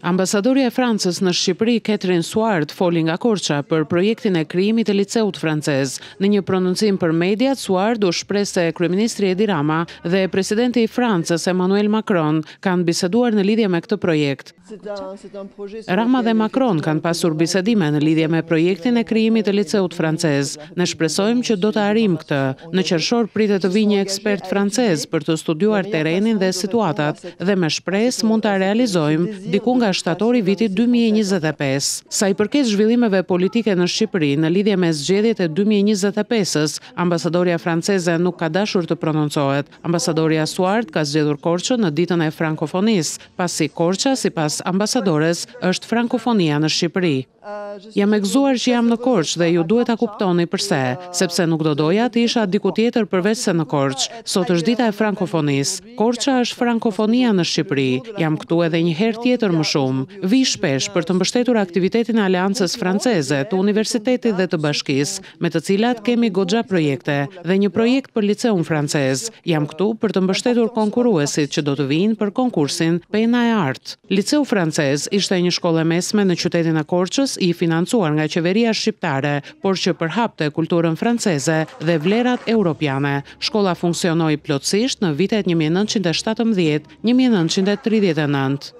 Ambasadorja e Francës në Shqipëri, Catherine Suard, foli nga Korça për projektin e krijimit të liceut francez. Në një prononcim për mediat, Suard u shpreh se kryeministri Edi Rama dhe presidenti i Francës Emmanuel Macron kanë biseduar në lidhje me këtë projekt. Rama dhe Macron kanë pasur bisedime në lidhje me projektin e krijimit të liceut francez. Ne shpresojmë që do të arrijmë këtë. Në qershor pritet të vijë një ekspert francez për të studiuar terrenin dhe situatat dhe me shpresë mund ta realizojmë diku nga shtatori vitit 2025. Sa i përket zhvillimeve politike në Shqipëri në lidhje me zgjedhjet e 2025-s, ambasadorja franceze nuk ka dashur të prononcohet. Ambasadorja Suard ka zgjedhur Korçën në ditën e frankofonisë, pasi Korça, sipas ambasadores, është frankofonia në Shqipëri. Jam e gëzuar që jam në Korçë dhe ju duhet ta kuptoni pse, sepse nuk do doja të isha diku tjetër përveç se në Korçë. Sot është dita e frankofonisë. Korça është frankofonia në Shqipëri. Jam këtu edhe një herë tjetër më shumë. Vi shpesh për të mbështetur aktivitetin e Aleancës Franceze, të universitetit dhe të bashkisë, me të cilat kemi goxha projekte dhe një projekt për liceun francez. Jam këtu për të mbështetur konkurruesit që do të vinë për konkursin Pena e Art. Liceu francez ishte një shkollë mesme në qytetin e Korçës, i financuar nga qeveria shqiptare, por që përhapte kulturën franceze dhe vlerat europiane. Shkolla funksionoi plotësisht në vitet 1917-1939.